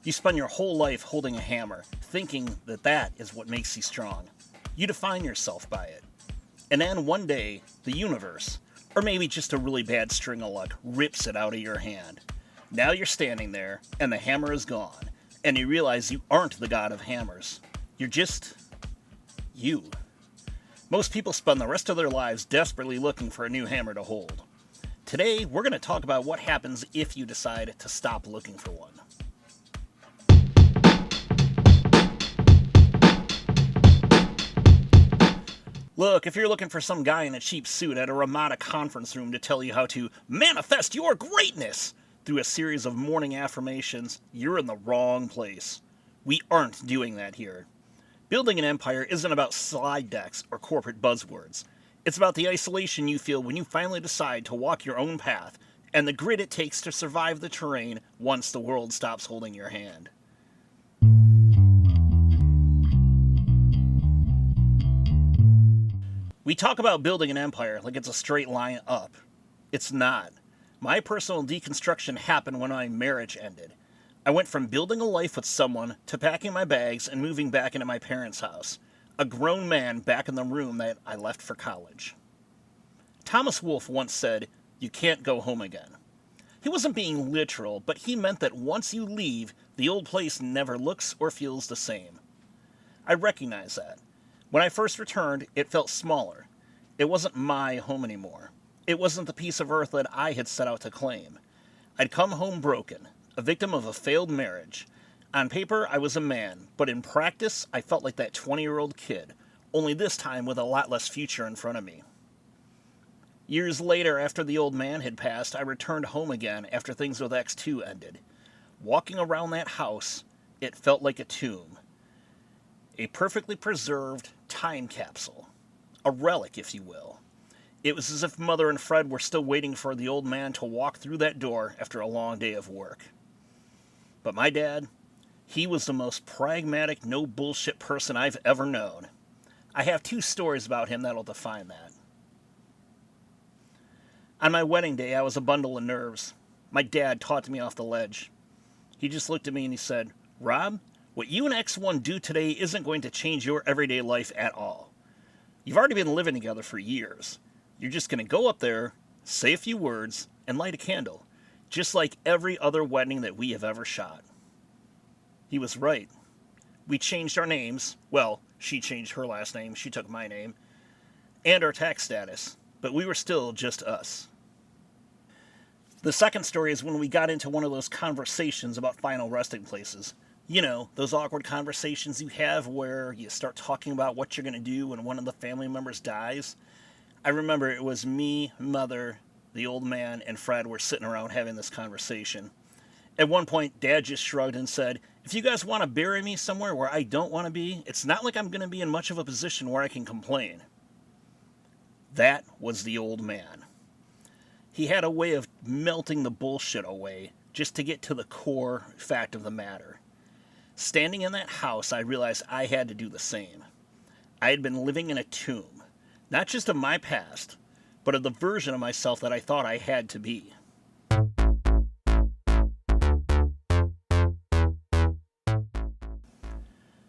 You spend your whole life holding a hammer, thinking that that is what makes you strong. You define yourself by it. And then one day, the universe, or maybe just a really bad string of luck, rips it out of your hand. Now you're standing there, and the hammer is gone, and you realize you aren't the god of hammers. You're just you. Most people spend the rest of their lives desperately looking for a new hammer to hold. Today, we're going to talk about what happens if you decide to stop looking for one. Look, if you're looking for some guy in a cheap suit at a Ramada conference room to tell you how to manifest your greatness through a series of morning affirmations, you're in the wrong place. We aren't doing that here. Building an empire isn't about slide decks or corporate buzzwords. It's about the isolation you feel when you finally decide to walk your own path and the grit it takes to survive the terrain once the world stops holding your hand. We talk about building an empire like it's a straight line up. It's not. My personal deconstruction happened when my marriage ended. I went from building a life with someone to packing my bags and moving back into my parents' house, a grown man back in the room that I left for college. Thomas Wolfe once said, "You can't go home again." He wasn't being literal, but he meant that once you leave, the old place never looks or feels the same. I recognize that. When I first returned, it felt smaller. It wasn't my home anymore. It wasn't the piece of earth that I had set out to claim. I'd come home broken, a victim of a failed marriage. On paper, I was a man, but in practice, I felt like that 20-year-old kid, only this time with a lot less future in front of me. Years later, after the old man had passed, I returned home again after things with X2 ended. Walking around that house, it felt like a tomb. A perfectly preserved time capsule. A relic, if you will. It was as if Mother and Fred were still waiting for the old man to walk through that door after a long day of work. But my dad, he was the most pragmatic, no bullshit person I've ever known. I have 2 stories about him that'll define that. On my wedding day, I was a bundle of nerves. My dad talked me off the ledge. He just looked at me and he said, "Rob, what you and X1 do today isn't going to change your everyday life at all. You've already been living together for years. You're just going to go up there, say a few words, and light a candle, just like every other wedding that we have ever shot." He was right. We changed our names. Well, she changed her last name, she took my name, and our tax status, but we were still just us. The second story is when we got into one of those conversations about final resting places. You know, those awkward conversations you have where you start talking about what you're going to do when one of the family members dies. I remember it was me, Mother, the old man, and Fred were sitting around having this conversation. At one point, Dad just shrugged and said, "If you guys want to bury me somewhere where I don't want to be, it's not like I'm going to be in much of a position where I can complain." That was the old man. He had a way of melting the bullshit away just to get to the core fact of the matter. Standing in that house, I realized I had to do the same. I had been living in a tomb, not just of my past, but of the version of myself that I thought I had to be.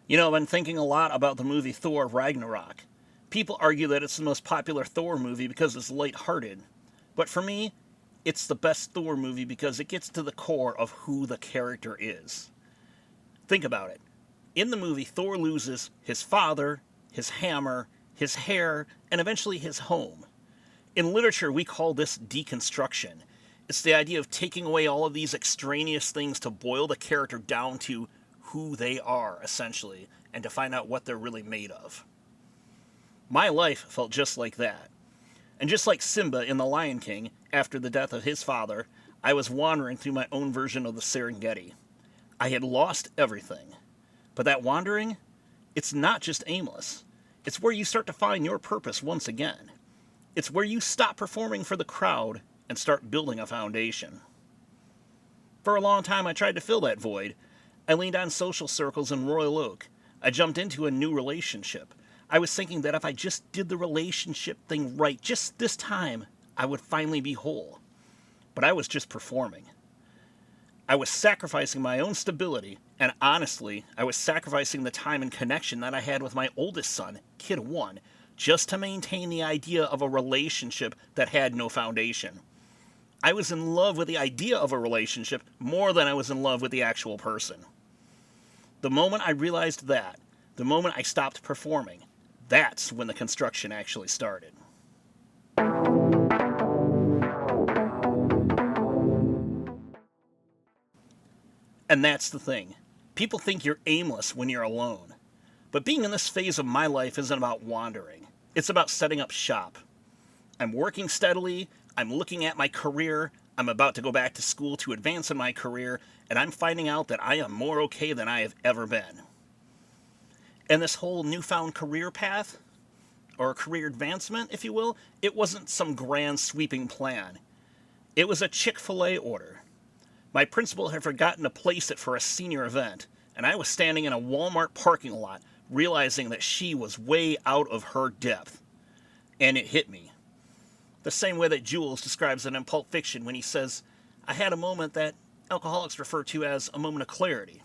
You know, I've been thinking a lot about the movie Thor Ragnarok. People argue that it's the most popular Thor movie because it's lighthearted. But for me, it's the best Thor movie because it gets to the core of who the character is. Think about it. In the movie, Thor loses his father, his hammer, his hair, and eventually his home. In literature, we call this deconstruction. It's the idea of taking away all of these extraneous things to boil the character down to who they are, essentially, and to find out what they're really made of. My life felt just like that. And just like Simba in The Lion King, after the death of his father, I was wandering through my own version of the Serengeti. I had lost everything. But that wandering, it's not just aimless. It's where you start to find your purpose once again. It's where you stop performing for the crowd and start building a foundation. For a long time, I tried to fill that void. I leaned on social circles in Royal Oak. I jumped into a new relationship. I was thinking that if I just did the relationship thing right just this time, I would finally be whole. But I was just performing. I was sacrificing my own stability And honestly, I was sacrificing the time and connection that I had with my oldest son, Kid 1, just to maintain the idea of a relationship that had no foundation. I was in love with the idea of a relationship more than I was in love with the actual person. The moment I realized that, the moment I stopped performing, that's when the construction actually started. And that's the thing. People think you're aimless when you're alone. But being in this phase of my life isn't about wandering. It's about setting up shop. I'm working steadily, I'm looking at my career, I'm about to go back to school to advance in my career, and I'm finding out that I am more okay than I have ever been. And this whole newfound career path, or career advancement, if you will, it wasn't some grand sweeping plan. It was a Chick-fil-A order. My principal had forgotten to place it for a senior event, and I was standing in a Walmart parking lot, realizing that she was way out of her depth. And it hit me. The same way that Jules describes it in Pulp Fiction when he says, I had a moment that alcoholics refer to as a moment of clarity.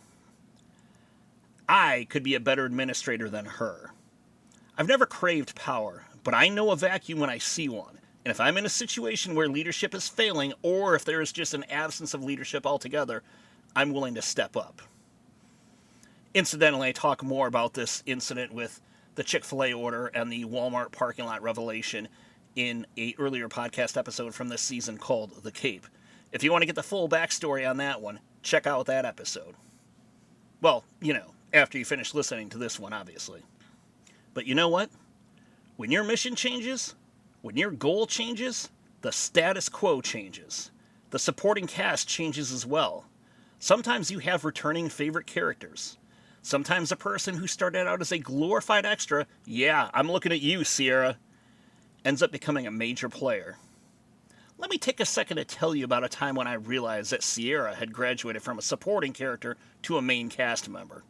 I could be a better administrator than her. I've never craved power, but I know a vacuum when I see one. And if I'm in a situation where leadership is failing, or if there is just an absence of leadership altogether, I'm willing to step up. Incidentally, I talk more about this incident with the Chick-fil-A order and the Walmart parking lot revelation in an earlier podcast episode from this season called The Cape. If you want to get the full backstory on that one, check out that episode. Well, after you finish listening to this one, obviously. But you know what? When your mission changes, when your goal changes, the status quo changes. The supporting cast changes as well. Sometimes you have returning favorite characters. Sometimes a person who started out as a glorified extra, yeah, I'm looking at you, Sierra, ends up becoming a major player. Let me take a second to tell you about a time when I realized that Sierra had graduated from a supporting character to a main cast member.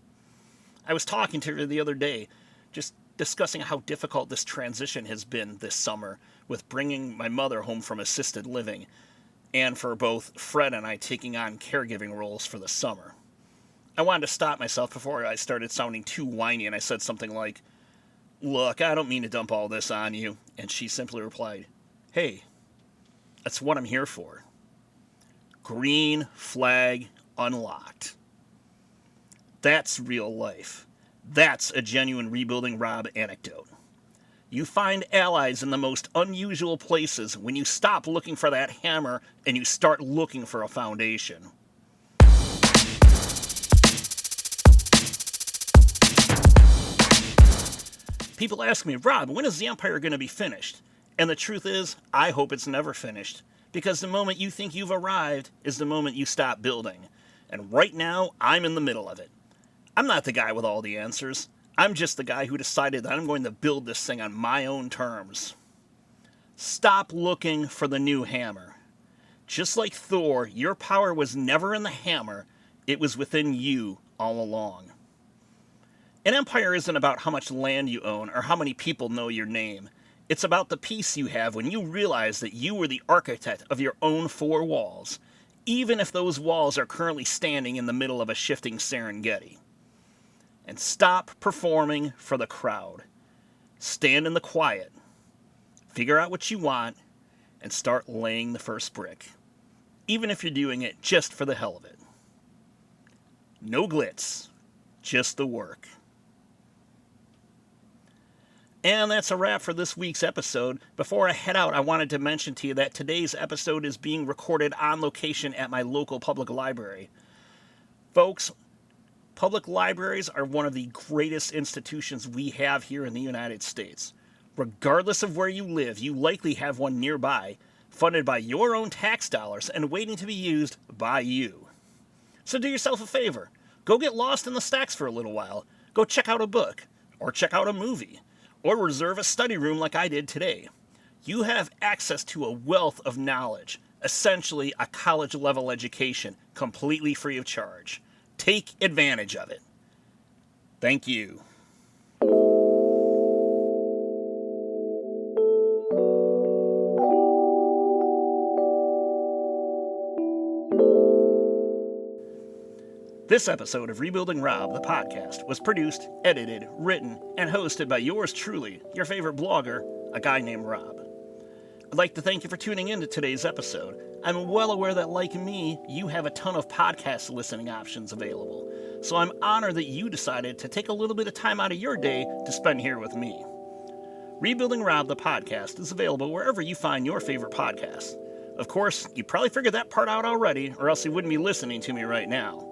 I was talking to her the other day, just discussing how difficult this transition has been this summer with bringing my mother home from assisted living, and for both Fred and I taking on caregiving roles for the summer. I wanted to stop myself before I started sounding too whiny, and I said something like, "Look, I don't mean to dump all this on you," and she simply replied, "Hey, that's what I'm here for." Green flag unlocked. That's real life. That's a genuine Rebuilding Rob anecdote. You find allies in the most unusual places when you stop looking for that hammer and you start looking for a foundation. People ask me, Rob, when is the Empire going to be finished? And the truth is, I hope it's never finished. Because the moment you think you've arrived is the moment you stop building. And right now, I'm in the middle of it. I'm not the guy with all the answers. I'm just the guy who decided that I'm going to build this thing on my own terms. Stop looking for the new hammer. Just like Thor, your power was never in the hammer, it was within you all along. An empire isn't about how much land you own or how many people know your name. It's about the peace you have when you realize that you were the architect of your own four walls, even if those walls are currently standing in the middle of a shifting Serengeti. And stop performing for the crowd. Stand in the quiet. Figure out what you want and start laying the first brick. Even if you're doing it just for the hell of it. No glitz, just the work. And that's a wrap for this week's episode. Before I head out, I wanted to mention to you that today's episode is being recorded on location at my local public library. Folks, public libraries are one of the greatest institutions we have here in the United States. Regardless of where you live, you likely have one nearby, funded by your own tax dollars and waiting to be used by you. So do yourself a favor. Go get lost in the stacks for a little while. Go check out a book, or check out a movie, or reserve a study room like I did today. You have access to a wealth of knowledge, essentially a college-level education, completely free of charge. Take advantage of it. Thank you. This episode of Rebuilding Rob, the podcast, was produced, edited, written, and hosted by yours truly, your favorite blogger, a guy named Rob. I'd like to thank you for tuning in to today's episode. I'm well aware that, like me, you have a ton of podcast listening options available, so I'm honored that you decided to take a little bit of time out of your day to spend here with me. Rebuilding Rob, the podcast, is available wherever you find your favorite podcasts. Of course, you probably figured that part out already, or else you wouldn't be listening to me right now.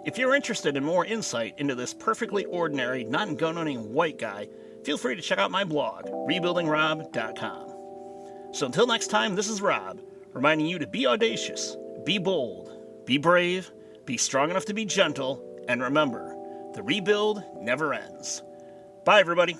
If you're interested in more insight into this perfectly ordinary, non-gun-owning white guy, feel free to check out my blog, rebuildingrob.com. So until next time, this is Rob, reminding you to be audacious, be bold, be brave, be strong enough to be gentle, and remember, the rebuild never ends. Bye, everybody.